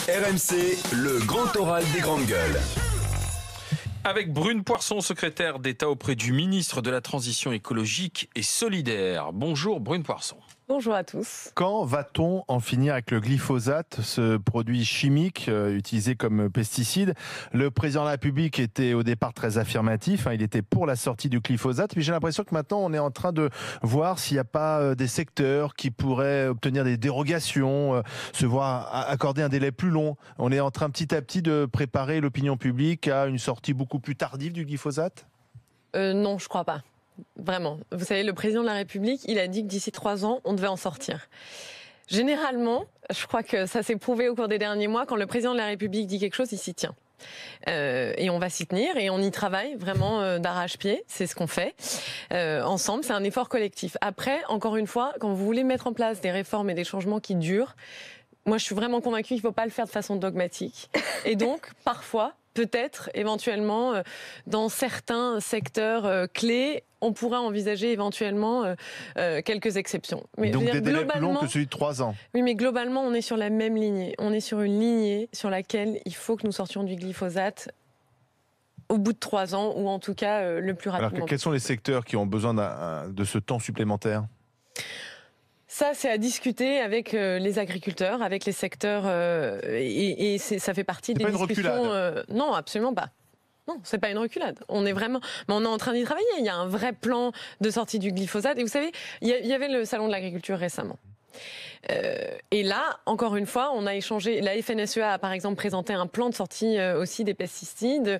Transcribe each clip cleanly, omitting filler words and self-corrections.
RMC, le grand oral des grandes gueules. Avec Brune Poirson, secrétaire d'État auprès du ministre de la Transition écologique et solidaire. Bonjour Brune Poirson. Bonjour à tous. Quand va-t-on en finir avec le glyphosate, ce produit chimique utilisé comme pesticide? Le président de la République était au départ très affirmatif, il était pour la sortie du glyphosate, mais j'ai l'impression que maintenant on est en train de voir s'il n'y a pas des secteurs qui pourraient obtenir des dérogations, se voir accorder un délai plus long. On est en train petit à petit de préparer l'opinion publique à une sortie beaucoup plus tardive du glyphosate? Non, je crois pas. Vraiment. Vous savez, le président de la République, il a dit que d'ici 3 ans, on devait en sortir. Généralement, je crois que ça s'est prouvé au cours des derniers mois, quand le président de la République dit quelque chose, il s'y tient. Et on va s'y tenir et on y travaille vraiment d'arrache-pied, c'est ce qu'on fait ensemble, c'est un effort collectif. Après, encore une fois, quand vous voulez mettre en place des réformes et des changements qui durent, moi je suis vraiment convaincue qu'il ne faut pas le faire de façon dogmatique. Et donc, parfois, peut-être, éventuellement, dans certains secteurs clés, on pourra envisager éventuellement quelques exceptions. Mais donc des délais plus longs que celui de 3 ans. Oui, mais globalement, on est sur la même lignée. On est sur une lignée sur laquelle il faut que nous sortions du glyphosate au bout de 3 ans, ou en tout cas le plus rapidement. Alors quels sont les secteurs qui ont besoin de ce temps supplémentaire ? Ça, c'est à discuter avec les agriculteurs, avec les secteurs, et ça fait partie des discussions. Non, absolument pas. Non, c'est pas une reculade. On est en train d'y travailler. Il y a un vrai plan de sortie du glyphosate. Et vous savez, il y avait le salon de l'agriculture récemment. Et là, encore une fois, on a échangé. La FNSEA a par exemple présenté un plan de sortie aussi des pesticides,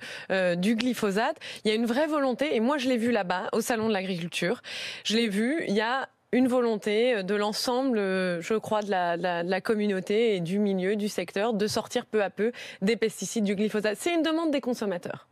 du glyphosate. Il y a une vraie volonté, et moi je l'ai vu là-bas, au salon de l'agriculture. Je l'ai vu, il y a une volonté de l'ensemble, je crois, de la communauté et du milieu, du secteur, de sortir peu à peu des pesticides, du glyphosate. C'est une demande des consommateurs.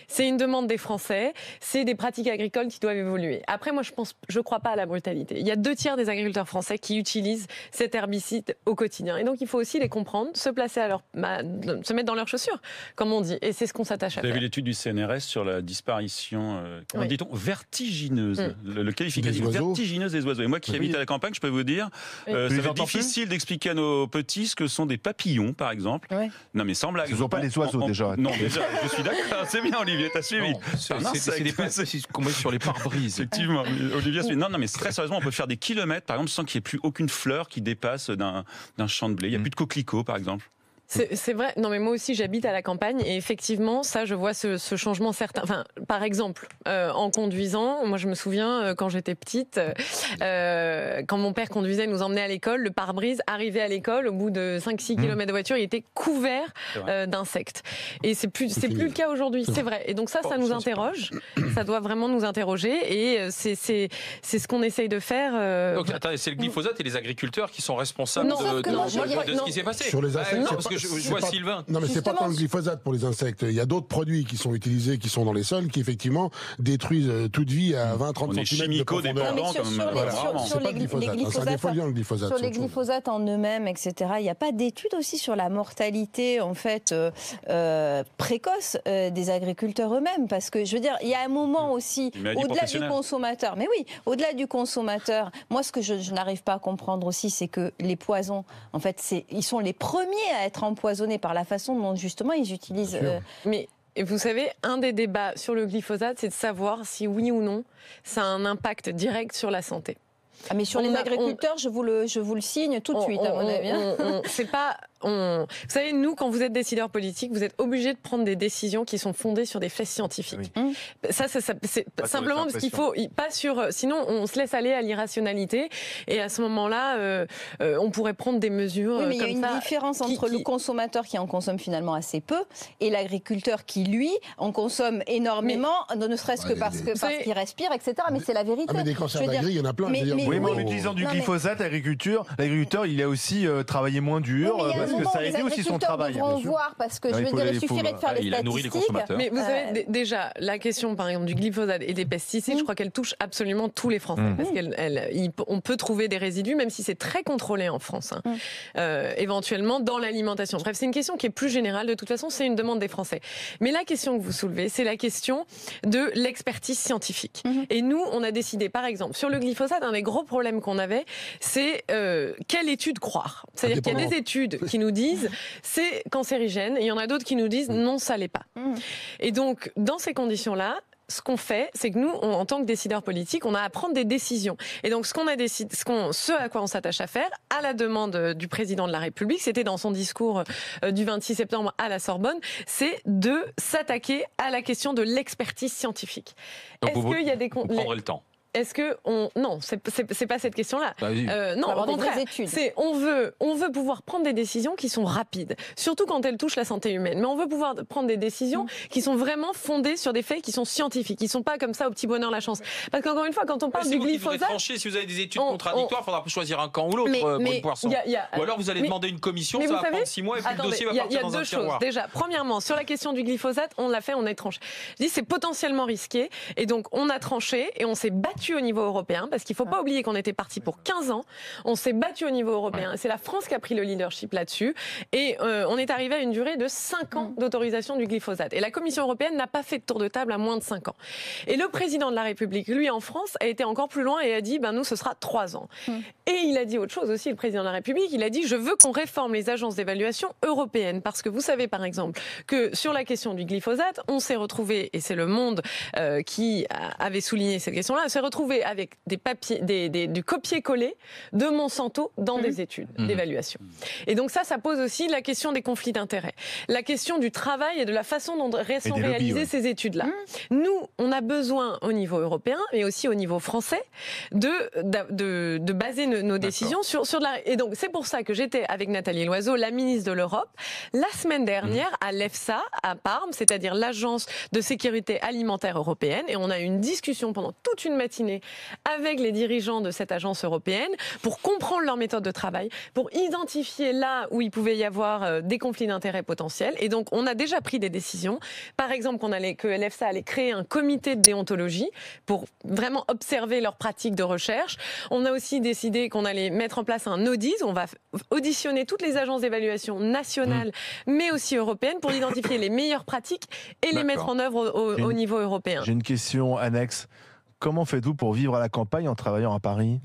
C'est une demande des Français. C'est des pratiques agricoles qui doivent évoluer. Après, moi, je crois pas à la brutalité. Il y a 2/3 des agriculteurs français qui utilisent cet herbicide au quotidien. Et donc, il faut aussi les comprendre, se placer se mettre dans leurs chaussures, comme on dit. Et c'est ce qu'on s'attache à faire. Vous avez vu l'étude du CNRS sur la disparition, comment dit-on, vertigineuse. Le qualificatif vertigineuse des oiseaux. Et moi qui habite à la campagne, je peux vous dire, ça va être difficile d'expliquer à nos petits ce que sont des papillons, par exemple. Non, mais sans blague. Ce ne sont pas les oiseaux déjà. Non, déjà, je suis d'accord. C'est bien, Olivier, t'as suivi. C'est des pesticides qu'on met sur les pare-brises. Effectivement, Olivier suit. Non, mais très sérieusement, on peut faire des kilomètres, par exemple, sans qu'il n'y ait plus aucune fleur qui dépasse d'un champ de blé. Il n'y a plus de coquelicots, par exemple. C'est vrai. Non, mais moi aussi, j'habite à la campagne et effectivement, ça, je vois ce changement certain. Enfin, par exemple, en conduisant, moi, je me souviens quand j'étais petite, quand mon père conduisait, nous emmenait à l'école, le pare-brise arrivait à l'école, au bout de 5-6 km de voiture, il était couvert d'insectes. Et c'est plus le cas aujourd'hui, c'est vrai. Et donc ça nous interroge. Ça doit vraiment nous interroger et c'est ce qu'on essaye de faire. Donc, attendez, c'est le glyphosate et les agriculteurs qui sont responsables de ce qui s'est passé. Sur les insectes, parce que je vois Sylvain. Non, mais c'est pas tant le glyphosate pour les insectes. Il y a d'autres produits qui sont utilisés, qui sont dans les sols, qui effectivement détruisent toute vie à 20-30 cm de profondeur. Sur les glyphosates. Sur les glyphosates en eux-mêmes, etc. Il n'y a pas d'études aussi sur la mortalité en fait précoce des agriculteurs eux-mêmes, parce que je veux dire, il y a un moment aussi au-delà du consommateur. Mais oui, au-delà du consommateur. Moi, ce que je n'arrive pas à comprendre aussi, c'est que les poisons, en fait, ils sont les premiers à être empoisonnés par la façon dont justement ils utilisent. Mais vous savez, un des débats sur le glyphosate, c'est de savoir si oui ou non ça a un impact direct sur la santé. Ah, mais sur les agriculteurs, je vous le signe tout de suite, à mon avis. C'est pas. Vous savez, nous, quand vous êtes décideurs politiques, vous êtes obligés de prendre des décisions qui sont fondées sur des faits scientifiques. Oui. Ça c'est simplement parce qu'il faut pas sur. Sinon, on se laisse aller à l'irrationalité, et à ce moment-là, on pourrait prendre des mesures. Oui, mais il y a une différence entre le consommateur qui en consomme finalement assez peu et l'agriculteur qui, lui, en consomme énormément, ne serait-ce que parce qu'il respire, etc. Mais c'est la vérité. Mais des cancers d'agri, il y en a plein. Oui, mais en utilisant du glyphosate, l'agriculteur, il a aussi travaillé moins dur, parce que ça a aidé aussi son travail. Voir, parce que je veux dire, il suffirait de faire les statistiques. Mais vous savez, déjà, la question, par exemple, du glyphosate et des pesticides, je crois qu'elle touche absolument tous les Français. Parce qu'on peut trouver des résidus, même si c'est très contrôlé en France, éventuellement dans l'alimentation. Bref, c'est une question qui est plus générale. De toute façon, c'est une demande des Français. Mais la question que vous soulevez, c'est la question de l'expertise scientifique. Et nous, on a décidé, par exemple, sur le glyphosate, un des gros problèmes qu'on avait, c'est quelle étude croire. C'est-à-dire qu'il y a des études qui nous disent c'est cancérigène, et il y en a d'autres qui nous disent non, ça l'est pas. Et donc, dans ces conditions-là, ce qu'on fait, c'est que nous, en tant que décideurs politiques, on a à prendre des décisions. Et donc, ce à quoi on s'attache à faire, à la demande du président de la République, c'était dans son discours du 26 septembre à la Sorbonne, c'est de s'attaquer à la question de l'expertise scientifique. Donc, vous prendrez le temps. Est-ce que non, c'est pas cette question-là. Non, au contraire, on veut pouvoir prendre des décisions qui sont rapides, surtout quand elles touchent la santé humaine. Mais on veut pouvoir prendre des décisions qui sont vraiment fondées sur des faits qui sont scientifiques, qui sont pas comme ça au petit bonheur la chance. Parce qu'encore une fois, quand on parle du glyphosate, si vous avez des études contradictoires, il faudra choisir un camp ou l'autre. Ou alors vous allez demander une commission, ça va prendre 6 mois et puis le dossier va partir dans un tiroir. Il y a 2 choses. Déjà, premièrement, sur la question du glyphosate, on l'a fait, on a tranché. Je dis c'est potentiellement risqué, et donc on a tranché et on s'est battu au niveau européen, parce qu'il ne faut pas oublier qu'on était parti pour 15 ans, on s'est battu au niveau européen, c'est la France qui a pris le leadership là-dessus, et on est arrivé à une durée de 5 ans d'autorisation du glyphosate. Et la Commission européenne n'a pas fait de tour de table à moins de 5 ans. Et le président de la République, lui en France, a été encore plus loin et a dit, nous ce sera 3 ans. Et il a dit autre chose aussi, le président de la République, il a dit, je veux qu'on réforme les agences d'évaluation européennes, parce que vous savez par exemple que sur la question du glyphosate, on s'est retrouvé, et c'est Le Monde qui avait souligné cette question-là, on s'est retrouvé avec des papiers, du copier-coller de Monsanto dans des études d'évaluation. Et donc ça pose aussi la question des conflits d'intérêts, la question du travail et de la façon dont sont réalisées ces études-là. Nous, on a besoin au niveau européen, mais aussi au niveau français, de baser nos décisions sur de la... Et donc c'est pour ça que j'étais avec Nathalie Loiseau, la ministre de l'Europe, la semaine dernière à l'EFSA, à Parme, c'est-à-dire l'Agence de sécurité alimentaire européenne, et on a eu une discussion pendant toute une matinée avec les dirigeants de cette agence européenne pour comprendre leur méthode de travail, pour identifier là où il pouvait y avoir des conflits d'intérêts potentiels. Et donc, on a déjà pris des décisions. Par exemple, que l'EFSA allait créer un comité de déontologie pour vraiment observer leurs pratiques de recherche. On a aussi décidé qu'on allait mettre en place un audit. On va auditionner toutes les agences d'évaluation nationales, mais aussi européennes, pour identifier les meilleures pratiques et les mettre en œuvre au niveau européen. J'ai une question annexe. Comment faites-vous pour vivre à la campagne en travaillant à Paris ?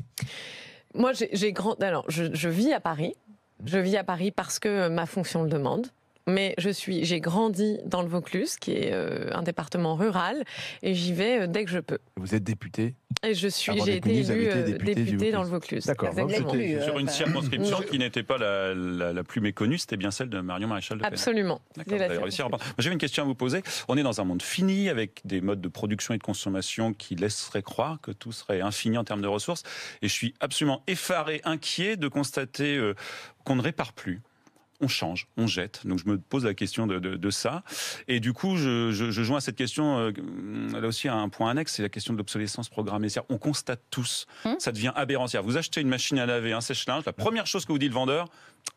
Moi, je vis à Paris. Je vis à Paris parce que ma fonction le demande. Mais j'ai grandi dans le Vaucluse, qui est un département rural, et j'y vais dès que je peux. Vous êtes député ? Et j'ai été élue députée dans le Vaucluse. D'accord. Sur une circonscription qui n'était pas la plus méconnue, c'était bien celle de Marion Maréchal Le Pen. Absolument. J'avais une question à vous poser. On est dans un monde fini, avec des modes de production et de consommation qui laisseraient croire que tout serait infini en termes de ressources. Et je suis absolument effaré, inquiet de constater qu'on ne répare plus. On change, on jette. Donc je me pose la question de ça. Et du coup, je joins à cette question, là aussi, à un point annexe, c'est la question de l'obsolescence programmée. C'est-à-dire, on constate tous, ça devient aberrant. C'est-à-dire, vous achetez une machine à laver, un sèche-linge, la première chose que vous dit le vendeur,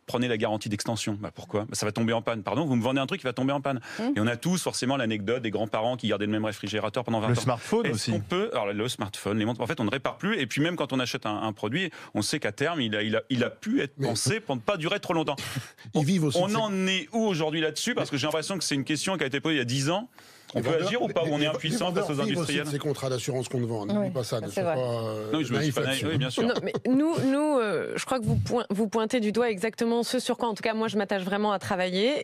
prenez la garantie d'extension. Pourquoi ? Ça va tomber en panne. Pardon, vous me vendez un truc qui va tomber en panne. Et on a tous forcément l'anecdote des grands-parents qui gardaient le même réfrigérateur pendant 20 ans. Le smartphone aussi. Alors le smartphone, les montres, en fait, on ne répare plus. Et puis même quand on achète un produit, on sait qu'à terme, il a pu être pensé pour ne pas durer trop longtemps. On en est où aujourd'hui là-dessus ? Parce que j'ai l'impression que c'est une question qui a été posée il y a 10 ans. On peut agir ou pas ? On est impuissant face aux industriels ? C'est contrats d'assurance qu'on vend. N'oublie pas ça. Ne sois pas non, je me suis pas naïf, oui, bien sûr. Non, mais nous, je crois que vous pointez du doigt exactement ce sur quoi, en tout cas, moi, je m'attache vraiment à travailler.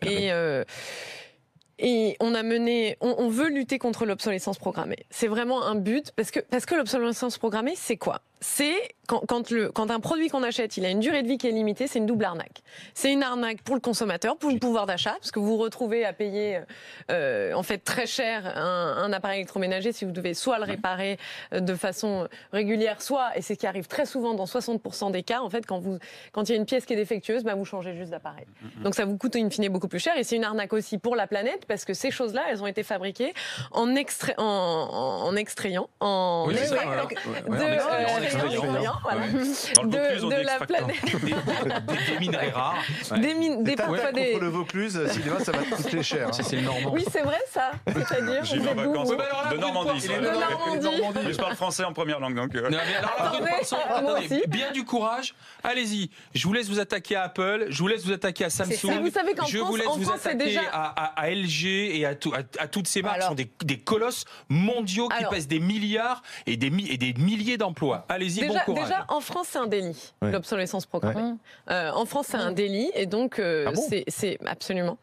Et on veut lutter contre l'obsolescence programmée. C'est vraiment un but, parce que l'obsolescence programmée, c'est quoi ? C'est quand un produit qu'on achète, il a une durée de vie qui est limitée, c'est une double arnaque. C'est une arnaque pour le consommateur, pour le pouvoir d'achat, parce que vous vous retrouvez à payer en fait très cher un appareil électroménager si vous devez soit le réparer de façon régulière, soit, et c'est ce qui arrive très souvent dans 60% des cas, en fait, quand il y a une pièce qui est défectueuse, vous changez juste d'appareil. Donc ça vous coûte in fine beaucoup plus cher, et c'est une arnaque aussi pour la planète, parce que ces choses-là, elles ont été fabriquées en extrayant de la planète. Des minerais rares. Parfois des... Contre le Vaucluse, cinéma, ça va te coûter cher. C'est le Normand. Oui, c'est vrai ça. C'est-à-dire, j'ai vu en vacances de Normandie. Je parle français en première langue. Donc non, mais alors, bien du courage. Allez-y. Je vous laisse vous attaquer à Apple. Je vous laisse vous attaquer à Samsung. Vous savez qu'en je vous laisse vous attaquer à LG et à toutes ces marques. Ce sont des colosses mondiaux qui pèsent des milliards et des milliers d'emplois. allez-y, bon courage. Déjà, en France, c'est un délit, l'obsolescence programmée. En France, c'est un délit, et donc c'est absolument.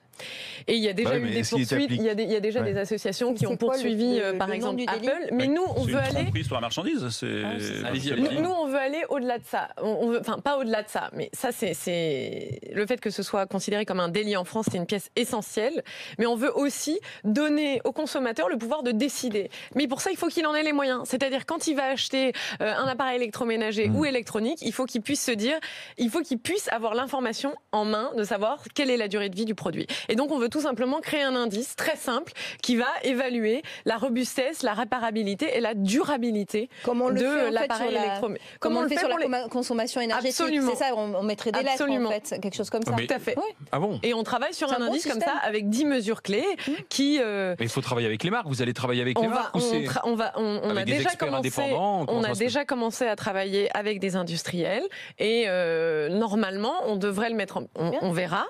Et il y a déjà eu des poursuites, il y a déjà des associations qui ont poursuivi, par exemple, Apple. Mais nous, on veut aller... C'est sur la marchandise. Nous, on veut aller au-delà de ça. Enfin, pas au-delà de ça, mais ça, c'est le fait que ce soit considéré comme un délit en France, c'est une pièce essentielle. Mais on veut aussi donner aux consommateurs le pouvoir de décider. Mais pour ça, il faut qu'il en ait les moyens. C'est-à-dire, quand il va acheter un appareil électroménager ou électronique, il faut qu'il puisse se dire, il faut qu'il puisse avoir l'information en main de savoir quelle est la durée de vie du produit. Et donc, on veut tout simplement créer un indice très simple qui va évaluer la robustesse, la réparabilité et la durabilité de l'appareil électroménager. Comme on le fait sur la consommation énergétique. Absolument. C'est ça, on mettrait des lettres, en fait, quelque chose comme ça. Tout à fait. Oui. Ah bon ? Et on travaille sur un indice comme ça avec 10 mesures clés qui... Mais il faut travailler avec les marques. Vous allez travailler avec les marques on a déjà commencé à travailler avec des industriels et normalement, on devrait le mettre on verra.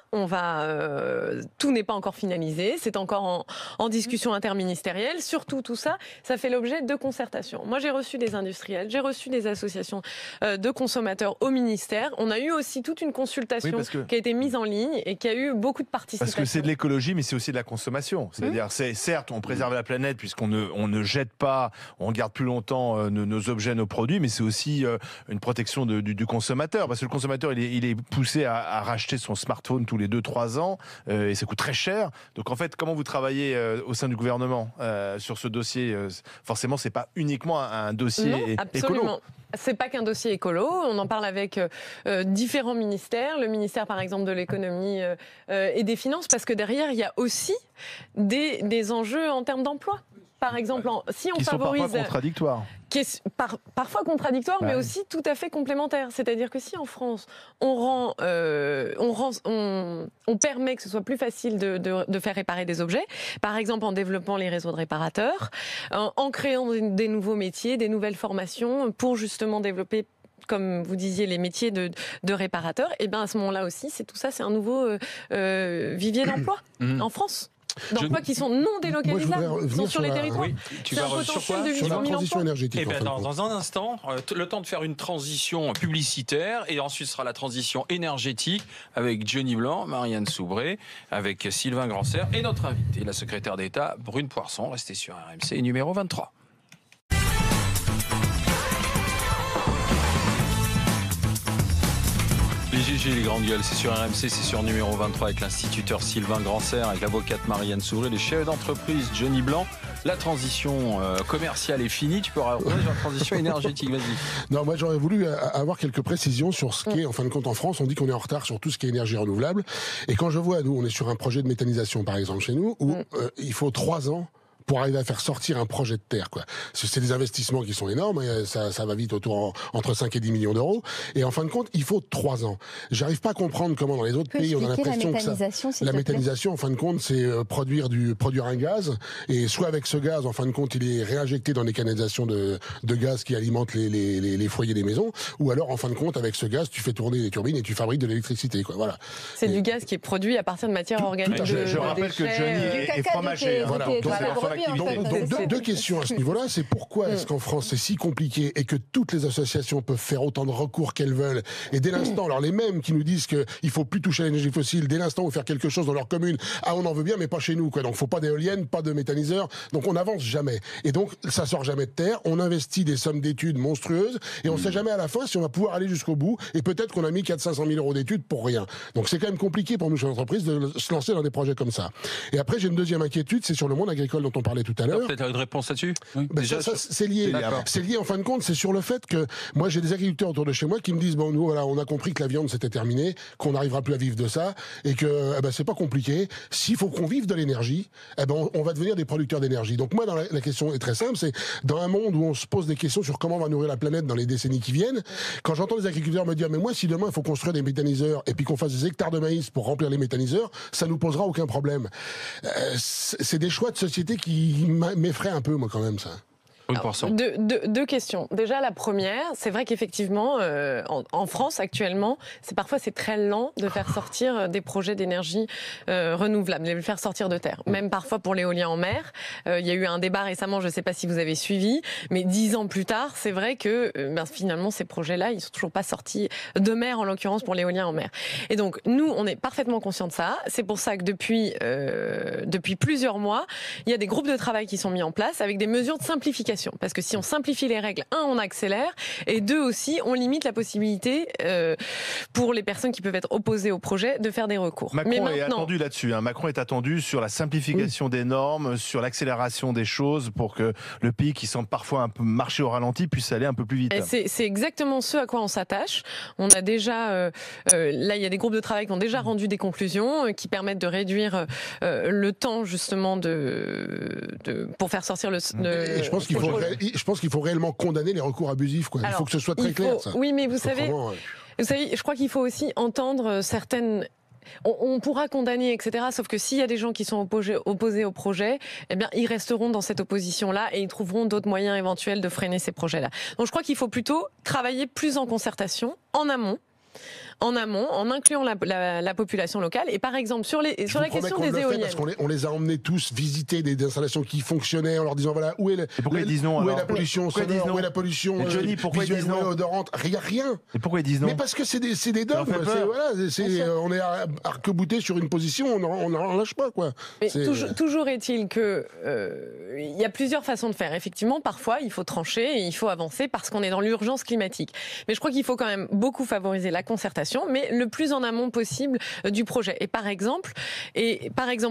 Tout n'est pas encore finalisé, c'est encore en discussion interministérielle. Surtout, tout ça, ça fait l'objet de concertations. Moi, j'ai reçu des industriels, j'ai reçu des associations de consommateurs au ministère. On a eu aussi toute une consultation qui a été mise en ligne et qui a eu beaucoup de participation. Parce que c'est de l'écologie, mais c'est aussi de la consommation. C'est-à-dire, certes, on préserve la planète puisqu'on ne jette pas, on garde plus longtemps nos objets, nos produits, mais c'est aussi une protection du consommateur. Parce que le consommateur, il est poussé à racheter son smartphone tous les 2-3 ans. Et ça coûte très cher. Donc en fait, comment vous travaillez au sein du gouvernement sur ce dossier Forcément, c'est pas uniquement un dossier écolo. C'est pas qu'un dossier écolo. On en parle avec différents ministères. Le ministère, par exemple, de l'économie et des finances, parce que derrière, il y a aussi des enjeux en termes d'emploi. Par exemple, si on favorise... Qui sont parfois contradictoires. Parfois contradictoires, mais aussi tout à fait complémentaires. C'est-à-dire que si en France, on permet que ce soit plus facile de faire réparer des objets, par exemple en développant les réseaux de réparateurs, en créant des nouveaux métiers, des nouvelles formations pour justement développer, comme vous disiez, les métiers de réparateurs, et bien à ce moment-là aussi, c'est un nouveau vivier d'emploi en France. D'emplois qui sont non délocalisables, qui sont sur les territoires. Tu vas sur quoi ? Sur la transition énergétique. Dans un instant, le temps de faire une transition publicitaire et ensuite sera la transition énergétique avec Johnny Blanc, Marianne Soubré, avec Sylvain Grandser et notre invité, la secrétaire d'État Brune Poirson. Restez sur RMC numéro 23. Les GG, les grandes gueules, c'est sur RMC, c'est sur numéro 23 avec l'instituteur Sylvain Grandser, avec l'avocate Marianne Soubré, les chefs d'entreprise Johnny Blanc. La transition commerciale est finie, tu peux revenir sur la transition énergétique, vas-y. Non, moi j'aurais voulu avoir quelques précisions sur ce qui est, en fin de compte, en France, on dit qu'on est en retard sur tout ce qui est énergie renouvelable. Et quand je vois, nous, on est sur un projet de méthanisation, par exemple, chez nous, où il faut 3 ans pour arriver à faire sortir un projet de terre, quoi. C'est des investissements qui sont énormes, et ça va vite entre 5 et 10 millions d'euros. Et en fin de compte, il faut 3 ans. J'arrive pas à comprendre comment dans les autres pays, on a l'impression que la méthanisation, en fin de compte, c'est produire un gaz, et soit avec ce gaz, en fin de compte, il est réinjecté dans des canalisations de gaz qui alimentent les foyers des maisons, ou alors, en fin de compte, avec ce gaz, tu fais tourner les turbines et tu fabriques de l'électricité, quoi. Voilà. C'est du gaz qui est produit à partir de matières organiques. Je rappelle que Johnny est fromager. Voilà. Donc, deux questions à ce niveau-là, c'est pourquoi est-ce qu'en France c'est si compliqué et que toutes les associations peuvent faire autant de recours qu'elles veulent, et dès l'instant, alors les mêmes qui nous disent qu'il faut plus toucher à l'énergie fossile, dès l'instant où faire quelque chose dans leur commune, on en veut bien mais pas chez nous, quoi. Donc faut pas d'éoliennes, pas de méthaniseurs, donc on n'avance jamais. Et donc ça sort jamais de terre, on investit des sommes d'études monstrueuses et on sait jamais à la fin si on va pouvoir aller jusqu'au bout, et peut-être qu'on a mis 400-500 000 euros d'études pour rien. Donc c'est quand même compliqué pour nous chez l'entreprise de se lancer dans des projets comme ça. Et après j'ai une deuxième inquiétude, c'est sur le monde agricole dont on parlait tout à l'heure. Peut-être une réponse là-dessus. Ça, c'est lié. C'est lié en fin de compte, c'est sur le fait que moi j'ai des agriculteurs autour de chez moi qui me disent nous voilà, on a compris que la viande c'était terminé, qu'on n'arrivera plus à vivre de ça, et que c'est pas compliqué. S'il faut qu'on vive de l'énergie, on va devenir des producteurs d'énergie. Donc moi la question est très simple, c'est dans un monde où on se pose des questions sur comment on va nourrir la planète dans les décennies qui viennent, quand j'entends des agriculteurs me dire mais moi si demain il faut construire des méthaniseurs et puis qu'on fasse des hectares de maïs pour remplir les méthaniseurs, ça nous posera aucun problème. C'est des choix de société qui m'effraient un peu, moi, quand même, ça. Deux questions. Déjà, la première, c'est vrai qu'effectivement, en France actuellement, parfois c'est très lent de faire sortir des projets d'énergie renouvelable, de les faire sortir de terre. Même parfois pour l'éolien en mer. Il y a eu un débat récemment, je ne sais pas si vous avez suivi, mais 10 ans plus tard, c'est vrai que finalement ces projets-là, ils ne sont toujours pas sortis de mer, en l'occurrence pour l'éolien en mer. Et donc nous, on est parfaitement conscients de ça. C'est pour ça que depuis plusieurs mois, il y a des groupes de travail qui sont mis en place avec des mesures de simplification. Parce que si on simplifie les règles, on accélère, et deux aussi, on limite la possibilité pour les personnes qui peuvent être opposées au projet de faire des recours. Macron est attendu là-dessus. Macron est attendu sur la simplification des normes, sur l'accélération des choses pour que le pays qui semble parfois un peu marcher au ralenti puisse aller un peu plus vite. C'est exactement ce à quoi on s'attache. On a déjà, là il y a des groupes de travail qui ont déjà rendu des conclusions qui permettent de réduire le temps justement pour faire sortir je pense qu'il faut réellement condamner les recours abusifs. Il faut que ce soit très clair. Ça. Oui, mais vous savez, je crois qu'il faut aussi entendre certaines... On pourra condamner, etc. Sauf que s'il y a des gens qui sont opposés au projet, ils resteront dans cette opposition-là et ils trouveront d'autres moyens éventuels de freiner ces projets-là. Donc je crois qu'il faut plutôt travailler plus en concertation, en amont, en incluant la population locale. Et par exemple, sur la question des éoliennes... Parce qu'on les a emmenés tous visiter des installations qui fonctionnaient en leur disant voilà, où est la pollution sonore, où est la pollution visuelle, odorante. Rien. Et pourquoi ils disent non? Mais parce que c'est des dogmes. On est arc-bouté sur une position, on n'en lâche pas. Mais toujours est-il que il y a plusieurs façons de faire. Effectivement, parfois, il faut trancher et il faut avancer parce qu'on est dans l'urgence climatique. Mais je crois qu'il faut quand même beaucoup favoriser la concertation, mais le plus en amont possible du projet. Et par exemple,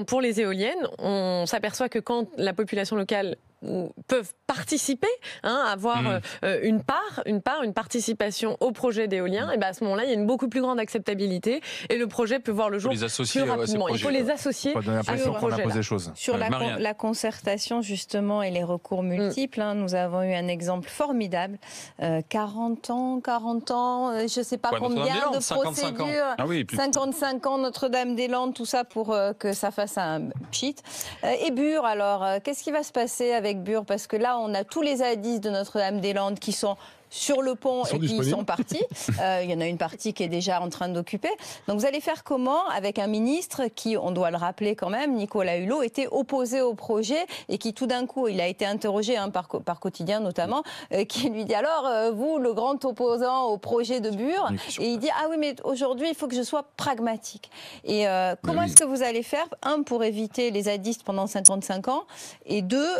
pour les éoliennes, on s'aperçoit que quand la population locale peuvent participer, avoir une participation au projet d'éolien, et à ce moment-là, il y a une beaucoup plus grande acceptabilité et le projet peut voir le jour plus rapidement. Il faut les associer à ce projet-là. Sur la concertation, justement, et les recours multiples, nous avons eu un exemple formidable. 40 ans, je ne sais pas combien de 55 procédures. Ans. 55 ans, Notre-Dame-des-Landes, tout ça pour que ça fasse un pchit. Et Bure, alors, qu'est-ce qui va se passer avec Bure, parce que là on a tous les zadistes de Notre-Dame-des-Landes qui sont sur le pont et qui sont partis. Il y en a une partie qui est déjà en train d'occuper. Donc vous allez faire comment avec un ministre qui, on doit le rappeler quand même, Nicolas Hulot, était opposé au projet et qui tout d'un coup, il a été interrogé par Quotidien notamment, qui lui dit alors, vous, le grand opposant au projet de Bure, et il dit ah oui mais aujourd'hui il faut que je sois pragmatique. Et comment est-ce que vous allez faire, pour éviter les zadistes pendant 55 ans, et deux,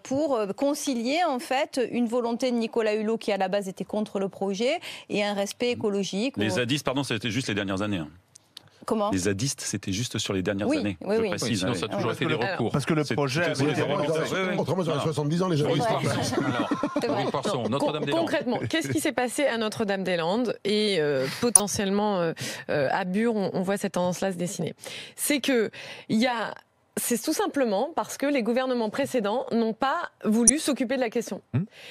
pour concilier en fait une volonté de Nicolas Hulot qui à la base était contre le projet et un respect écologique. Les zadistes, pardon, c'était juste les dernières années. Comment ? Les zadistes, c'était juste sur les dernières années. Oui, je précise. Sinon, ça a toujours été des recours. Parce que le projet... Autrement, ils auraient 70 ans, les gens. Concrètement, qu'est-ce qui s'est passé à Notre-Dame-des-Landes et potentiellement à Bure, on voit cette tendance-là se dessiner. C'est que c'est tout simplement parce que les gouvernements précédents n'ont pas voulu s'occuper de la question.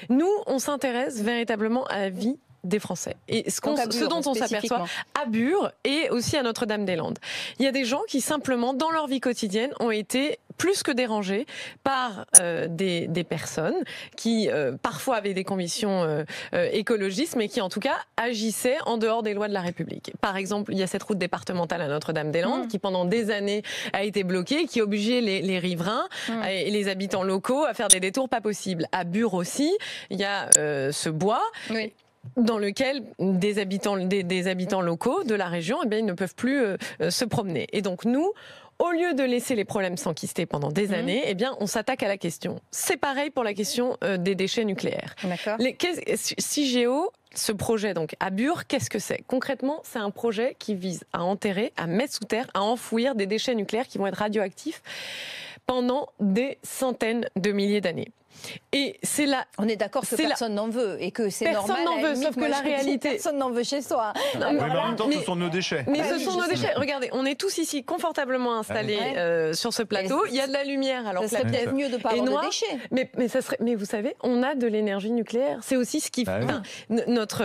Nous, on s'intéresse véritablement à la vie des Français. Et ce dont on s'aperçoit à Bure et aussi à Notre-Dame-des-Landes. Il y a des gens qui simplement, dans leur vie quotidienne, ont été plus que dérangés par des personnes qui parfois avaient des convictions écologistes, mais qui en tout cas agissaient en dehors des lois de la République. Par exemple, il y a cette route départementale à Notre-Dame-des-Landes qui pendant des années a été bloquée, qui obligeait les riverains et les habitants locaux à faire des détours pas possibles. À Bure aussi, il y a ce bois. Oui. Dans lequel des habitants locaux de la région, ils ne peuvent plus se promener. Et donc nous, au lieu de laisser les problèmes s'enquister pendant des années, on s'attaque à la question. C'est pareil pour la question des déchets nucléaires. CIGEO, ce projet donc à Bure, qu'est-ce que c'est ? Concrètement, c'est un projet qui vise à enterrer, à mettre sous terre, à enfouir des déchets nucléaires qui vont être radioactifs pendant des centaines de milliers d'années. Et c'est là. On est d'accord que personne n'en veut et que c'est normal. Personne n'en veut, sauf que la réalité. Personne n'en veut chez soi. Mais en même temps, ce sont nos déchets. Mais ce sont nos déchets. Regardez, on est tous ici confortablement installés sur ce plateau. Il y a de la lumière. Alors ça serait peut-être mieux de ne pas avoir de déchets. Mais vous savez, on a de l'énergie nucléaire. C'est aussi ce qui. Notre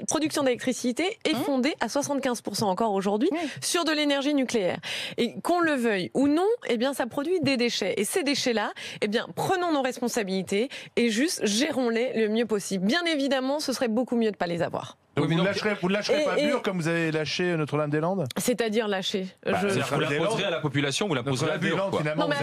production d'électricité est fondée à 75% encore aujourd'hui sur de l'énergie nucléaire. Et qu'on le veuille ou non, ça produit des déchets. Et ces déchets-là, eh bien, prenons nos responsabilités et juste gérons-les le mieux possible. Bien évidemment, ce serait beaucoup mieux de ne pas les avoir. Donc vous ne lâcherez pas Bure comme vous avez lâché Notre-Dame-des-Landes ? C'est-à-dire lâcher Vous la poserez à la population, vous la poserez à Bure. Non, mais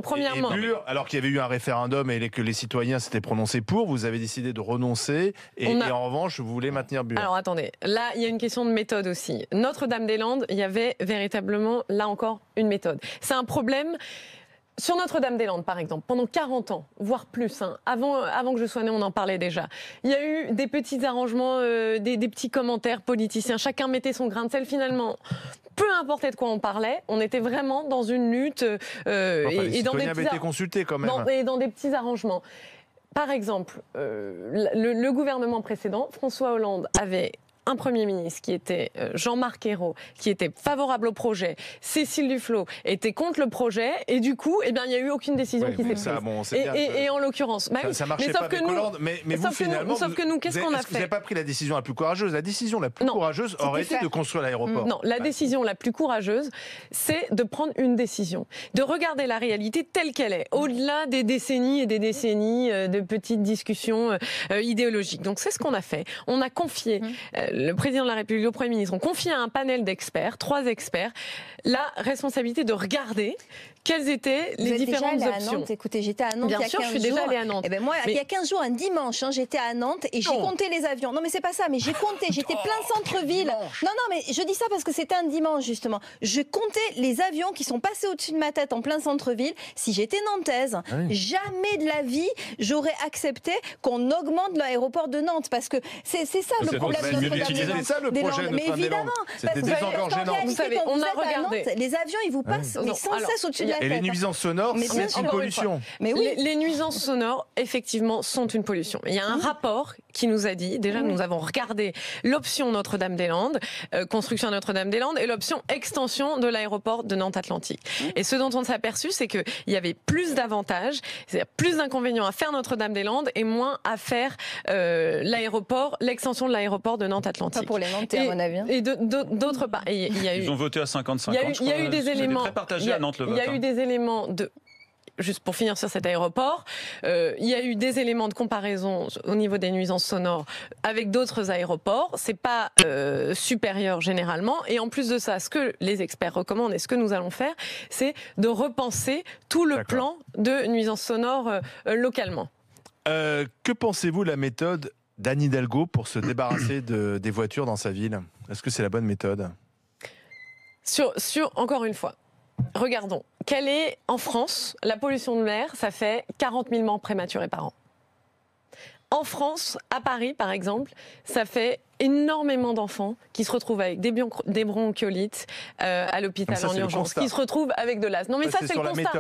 premièrement, Bure, alors qu'il y avait eu un référendum et que les citoyens s'étaient prononcés pour, vous avez décidé de renoncer et en revanche, vous voulez maintenir Bure. Alors attendez, là, il y a une question de méthode aussi. Notre-Dame-des-Landes, il y avait véritablement, là encore, une méthode. C'est un problème. Sur Notre-Dame-des-Landes, par exemple, pendant 40 ans, voire plus, avant que je sois née, on en parlait déjà. Il y a eu des petits arrangements, des petits commentaires politiciens. Chacun mettait son grain de sel, finalement. Peu importe de quoi on parlait, on était vraiment dans une lutte et dans des petits consultés quand même. Et dans des petits arrangements. Par exemple, le gouvernement précédent, François Hollande, avait un Premier ministre qui était Jean-Marc Ayrault, qui était favorable au projet. Cécile Duflot était contre le projet. Et du coup, il n'y a eu aucune décision qui s'est prise. Et en l'occurrence... Ça marchait pas avec Hollande. Mais vous, finalement, sauf que nous, qu'est-ce qu'on a fait ? Vous n'avez pas pris la décision la plus courageuse. La décision la plus courageuse aurait été de construire l'aéroport. Non, la décision la plus courageuse, c'est de prendre une décision. De regarder la réalité telle qu'elle est. Au-delà des décennies et des décennies de petites discussions idéologiques. Donc c'est ce qu'on a fait. On a confié... le président de la République, le Premier ministre, ont confié à un panel d'experts, 3 experts, la responsabilité de regarder quelles étaient les différentes options. Écoutez, j'étais à Nantes il y a 15 jours. Bien sûr, je suis déjà allée à Nantes. Eh ben moi, il y a 15 jours, un dimanche, j'étais à Nantes et j'ai compté les avions. Non, mais c'est pas ça, mais j'ai compté. J'étais plein de centre-ville. Non, mais je dis ça parce que c'était un dimanche, justement. Je comptais les avions qui sont passés au-dessus de ma tête en plein centre-ville. Si j'étais nantaise, jamais de la vie, j'aurais accepté qu'on augmente l'aéroport de Nantes. Parce que c'est ça le problème de Notre-Dame-des-Landes. C'est ça le projet de Notre-Dame-des-Landes. C'était désengorger Nantes. Vous savez, on a regardé. Les avions, ils vous passent sans cesse au-dessus de la tête. Et les nuisances sonores, c'est une pollution. Mais oui. Les nuisances sonores, effectivement, sont une pollution. Il y a un rapport qui nous a dit, déjà nous avons regardé l'option Notre-Dame-des-Landes, construction Notre-Dame-des-Landes, et l'option extension de l'aéroport de Nantes-Atlantique. Et ce dont on s'est aperçu, c'est qu'il y avait plus d'avantages, c'est-à-dire plus d'inconvénients à faire Notre-Dame-des-Landes et moins à faire l'extension de l'aéroport de Nantes-Atlantique. Pas pour les Nantais, à mon avis. Et d'autre part, ils ont voté à 50-50. Il y a eu des éléments. Très partagé à Nantes le vote. Il y a eu des éléments de. Juste pour finir sur cet aéroport, il y a eu des éléments de comparaison au niveau des nuisances sonores avec d'autres aéroports. C'est pas supérieur généralement. Et en plus de ça, ce que les experts recommandent et ce que nous allons faire, c'est de repenser tout le plan de nuisances sonores localement. Que pensez-vous de la méthode d'Anne Hidalgo pour se débarrasser des voitures dans sa ville ? Est-ce que c'est la bonne méthode ? Encore une fois, regardons. Quelle est, en France, la pollution de l'air ? Ça fait 40 000 morts prématurés par an. En France, à Paris, par exemple, ça fait énormément d'enfants qui se retrouvent avec des bronchiolites à l'hôpital en urgence, qui se retrouvent avec de l'asthme. Non, mais ça c'est le constat.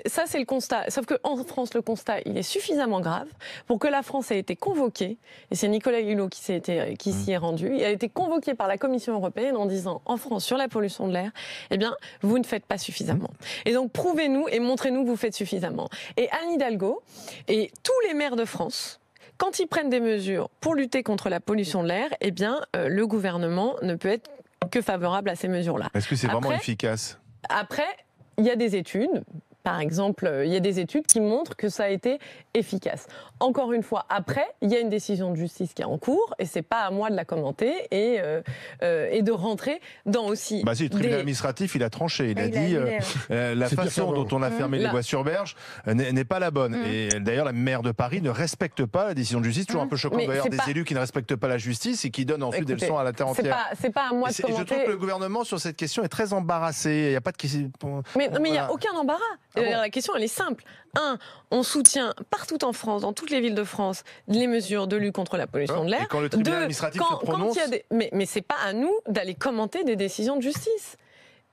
Ça, c'est le constat. Sauf qu'en France, le constat, il est suffisamment grave pour que la France ait été convoquée, et c'est Nicolas Hulot qui s'y est rendu, il a été convoqué par la Commission européenne en disant, en France, sur la pollution de l'air, eh bien, vous ne faites pas suffisamment. Et donc, prouvez-nous et montrez-nous que vous faites suffisamment. Et Anne Hidalgo et tous les maires de France, quand ils prennent des mesures pour lutter contre la pollution de l'air, eh bien, le gouvernement ne peut être que favorable à ces mesures-là. Est-ce que c'est vraiment efficace ? Après, il y a des études. Par exemple, il y a des études qui montrent que ça a été efficace. Encore une fois, après, il y a une décision de justice qui est en cours et c'est pas à moi de la commenter et de rentrer dans aussi. Le tribunal administratif, il a tranché. Il a dit la façon dont on a fermé les voies sur berge n'est pas la bonne. Et d'ailleurs, la maire de Paris ne respecte pas la décision de justice. Toujours un peu choquant d'ailleurs des élus qui ne respectent pas la justice et qui donnent ensuite des leçons à la terre entière. C'est pas à moi de commenter. Je trouve que le gouvernement sur cette question est très embarrassé. Il n'y a pas de question. Mais il n'y a aucun embarras. La question, elle est simple. On soutient partout en France, dans toutes les villes de France, les mesures de lutte contre la pollution de l'air. Et quand le tribunal administratif se prononce... Mais c'est pas à nous d'aller commenter des décisions de justice.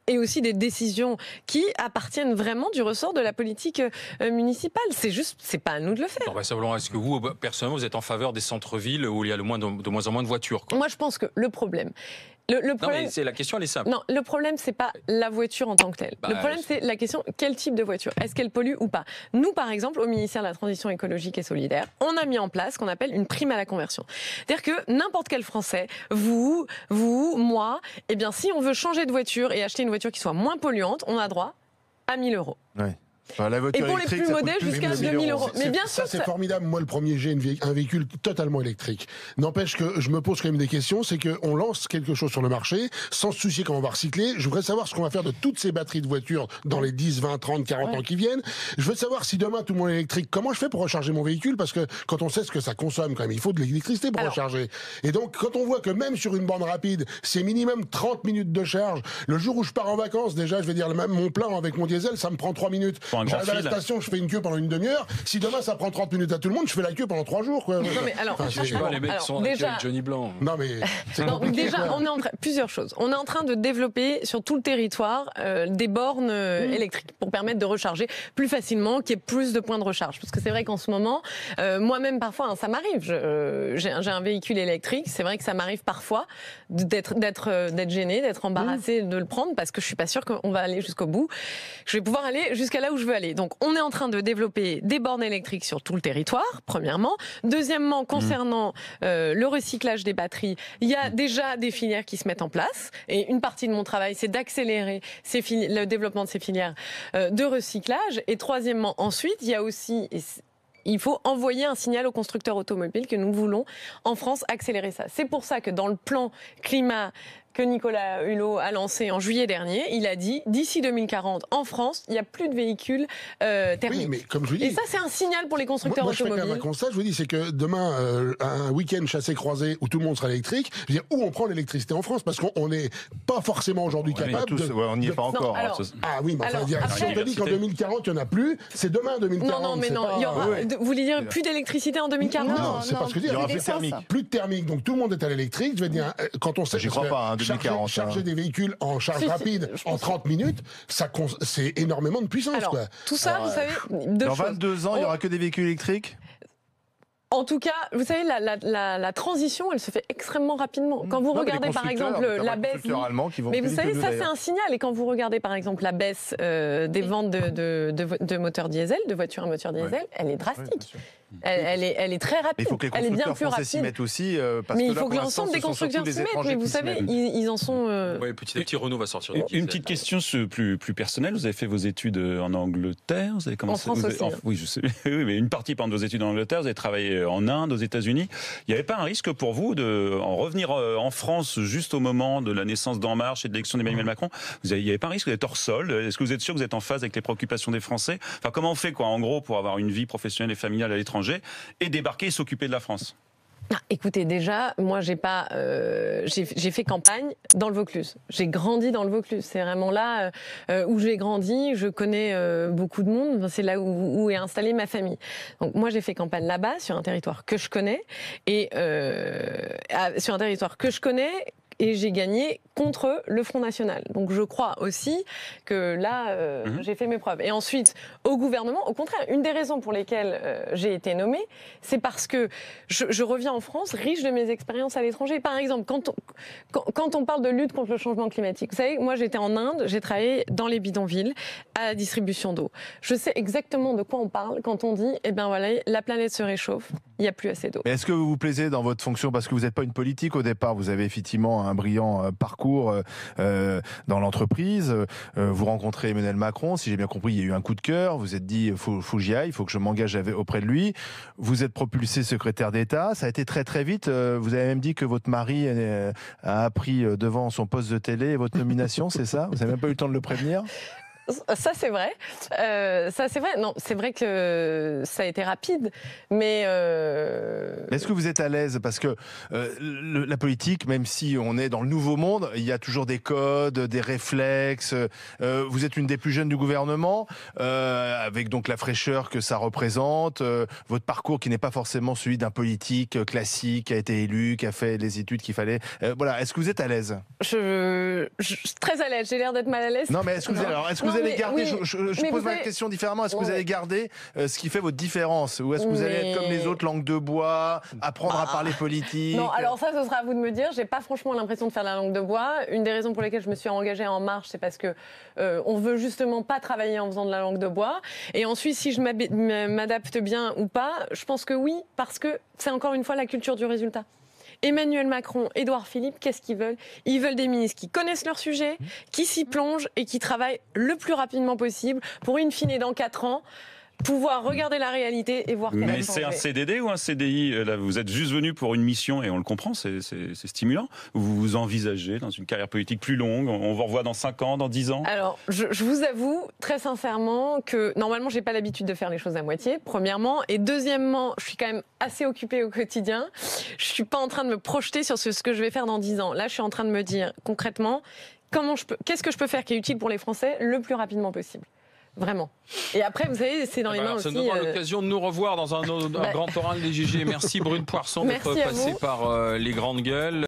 Et aussi des décisions qui appartiennent vraiment du ressort de la politique municipale. C'est pas à nous de le faire. Non, simplement, est-ce que vous, personnellement, vous êtes en faveur des centres-villes où il y a de moins en moins de voitures, quoi ? Moi, je pense que le problème... Non, mais la question, elle est simple. Non, le problème, c'est pas la voiture en tant que telle. Le problème, c'est la question, quel type de voiture ? Est-ce qu'elle pollue ou pas ? Nous, par exemple, au ministère de la Transition écologique et solidaire, on a mis en place ce qu'on appelle une prime à la conversion. C'est-à-dire que n'importe quel Français, vous, moi, eh bien, si on veut changer de voiture et acheter une voiture qui soit moins polluante, on a droit à 1 000 €. Oui. Et pour les plus modestes, jusqu'à 2000 €. Mais bien sûr, ça c'est formidable. Moi, le premier, j'ai un véhicule totalement électrique. N'empêche que je me pose quand même des questions, c'est qu'on lance quelque chose sur le marché, sans se soucier comment on va recycler. Je voudrais savoir ce qu'on va faire de toutes ces batteries de voitures dans les 10, 20, 30, 40 ans qui viennent. Je veux savoir si demain tout le monde est électrique, comment je fais pour recharger mon véhicule, parce que quand on sait ce que ça consomme quand même, il faut de l'électricité pour recharger. Et donc, quand on voit que même sur une borne rapide, c'est minimum 30 minutes de charge, le jour où je pars en vacances, déjà, je vais dire, même mon plein avec mon diesel, ça me prend 3 minutes. J'arrive à la station, je fais une queue pendant une demi-heure. Si demain ça prend 30 minutes à tout le monde, je fais la queue pendant 3 jours. Quoi. Non mais alors, les mecs sont déjà avec Johnny Blanc. Non mais déjà, on est en train plusieurs choses. On est en train de développer sur tout le territoire des bornes électriques pour permettre de recharger plus facilement, qu'il y ait plus de points de recharge. Parce que c'est vrai qu'en ce moment, moi-même parfois, ça m'arrive. J'ai un véhicule électrique. C'est vrai que ça m'arrive parfois d'être gêné, d'être embarrassé de le prendre parce que je suis pas sûre qu'on va aller jusqu'au bout. Je vais pouvoir aller jusqu'à là où je veux aller. Donc, on est en train de développer des bornes électriques sur tout le territoire, premièrement. Deuxièmement, concernant le recyclage des batteries, il y a déjà des filières qui se mettent en place. Et une partie de mon travail, c'est d'accélérer le développement de ces filières de recyclage. Et troisièmement, ensuite, il y a aussi... Il faut envoyer un signal aux constructeurs automobiles que nous voulons, en France, accélérer ça. C'est pour ça que dans le plan climat que Nicolas Hulot a lancé en juillet dernier, il a dit, d'ici 2040, en France, il n'y a plus de véhicules thermiques. Oui, mais comme je vous dis, et ça, c'est un signal pour les constructeurs automobiles. Moi, je fais quand même un constat, je vous dis, c'est que demain, un week-end chassé-croisé où tout le monde sera électrique, je veux dire, où on prend l'électricité en France, parce qu'on n'est pas forcément aujourd'hui capable on n'y est pas encore. Non, oui, mais enfin, si on te dit qu'en 2040, il n'y en a plus, c'est demain 2040. Non, mais non, il y aura, vous voulez dire plus d'électricité en 2040? Non, c'est pas ce que je dis. Il y aura plus de thermique. Plus de thermique, donc tout le monde est à l'électrique. Je veux dire, quand on sait... J'y crois pas, 2040. Charger des véhicules en charge rapide en 30 minutes, c'est énormément de puissance. Alors, quoi. Tout ça, vous savez, dans 22 ans, il n'y aura que des véhicules électriques? En tout cas, vous savez, la transition, elle se fait extrêmement rapidement. Quand vous regardez par exemple la baisse, mais vous savez, ça c'est un signal. Et quand vous regardez par exemple la baisse des ventes de moteurs diesel, de voitures à moteur diesel, elle est drastique. Elle est très rapide. Il faut que les constructeurs français s'y mettent aussi. Mais il faut que l'ensemble des constructeurs s'y mettent. Mais vous savez, ils en sont. Oui, petit à petit, Renault va sortir. Une petite question plus personnelle. Vous avez fait vos études en Angleterre. Vous avez commencé. En France aussi. Oui, je sais. Oui, mais une partie pendant vos études en Angleterre. Vous avez travaillé en Inde, aux États-Unis. Il n'y avait pas un risque pour vous de en revenir en France juste au moment de la naissance d'En Marche et de l'élection d'Emmanuel Macron? Il n'y avait pas un risque d'être hors sol? Est-ce que vous êtes sûr que vous êtes en phase avec les préoccupations des Français? Enfin, comment on fait, quoi, en gros, pour avoir une vie professionnelle et familiale à l'étranger et débarquer et s'occuper de la France? Écoutez, déjà, moi, j'ai fait campagne dans le Vaucluse. J'ai grandi dans le Vaucluse. C'est vraiment là où j'ai grandi. Je connais beaucoup de monde. C'est là où est installée ma famille. Donc, moi, j'ai fait campagne là-bas, sur un territoire que je connais. Et sur un territoire que je connais, et j'ai gagné contre le Front National. Donc je crois aussi que là, j'ai fait mes preuves. Et ensuite, au gouvernement, au contraire, une des raisons pour lesquelles j'ai été nommée, c'est parce que je reviens en France riche de mes expériences à l'étranger. Par exemple, quand on parle de lutte contre le changement climatique, vous savez, moi j'étais en Inde, j'ai travaillé dans les bidonvilles à la distribution d'eau. Je sais exactement de quoi on parle quand on dit, eh ben voilà, la planète se réchauffe, il n'y a plus assez d'eau. Mais est-ce que vous vous plaisez dans votre fonction? Parce que vous n'êtes pas une politique au départ, vous avez effectivement un brillant parcours dans l'entreprise. Vous rencontrez Emmanuel Macron, si j'ai bien compris, il y a eu un coup de cœur. Vous vous êtes dit, faut que j'y aille, il faut que je m'engage auprès de lui. Vous êtes propulsé secrétaire d'État. Ça a été très très vite. Vous avez même dit que votre mari a appris devant son poste de télé votre nomination, c'est ça? Vous n'avez même pas eu le temps de le prévenir? Ça c'est vrai. Non, c'est vrai que ça a été rapide, mais. Est-ce que vous êtes à l'aise? Parce que la politique, même si on est dans le nouveau monde, il y a toujours des codes, des réflexes. Vous êtes une des plus jeunes du gouvernement, avec donc la fraîcheur que ça représente, votre parcours qui n'est pas forcément celui d'un politique classique, qui a été élu, qui a fait les études qu'il fallait. Voilà. Est-ce que vous êtes à l'aise? Je suis très à l'aise. J'ai l'air d'être mal à l'aise. Non, mais est-ce que vous allez garder, je pose ma question différemment, est-ce que vous allez garder ce qui fait votre différence? Ou est-ce que vous allez être comme les autres, langue de bois, apprendre à parler politique? Non, alors ça, ce sera à vous de me dire. J'ai pas franchement l'impression de faire la langue de bois. Une des raisons pour lesquelles je me suis engagée en marche, c'est parce que on veut justement pas travailler en faisant de la langue de bois. Et ensuite, si je m'adapte bien ou pas, je pense que oui, parce que c'est encore une fois la culture du résultat. Emmanuel Macron, Édouard Philippe, qu'est-ce qu'ils veulent? Ils veulent des ministres qui connaissent leur sujet, qui s'y plongent et qui travaillent le plus rapidement possible pour, in fine, dans 4 ans, pouvoir regarder la réalité et voir qu'elle a changé. Mais c'est un CDD ou un CDI? Là, vous êtes juste venu pour une mission et on le comprend, c'est stimulant. Vous vous envisagez dans une carrière politique plus longue? On vous revoit dans 5 ans, dans 10 ans? Alors, je vous avoue très sincèrement que normalement, j'ai pas l'habitude de faire les choses à moitié, premièrement. Et deuxièmement, je suis quand même assez occupée au quotidien. Je suis pas en train de me projeter sur ce que je vais faire dans 10 ans. Là, je suis en train de me dire concrètement, qu'est-ce que je peux faire qui est utile pour les Français le plus rapidement possible. Vraiment. Et après, vous savez, c'est dans les mains aussi. Ça nous donne l'occasion de nous revoir dans un grand oral des GG. Merci Brune Poirson d'être passée par les grandes gueules.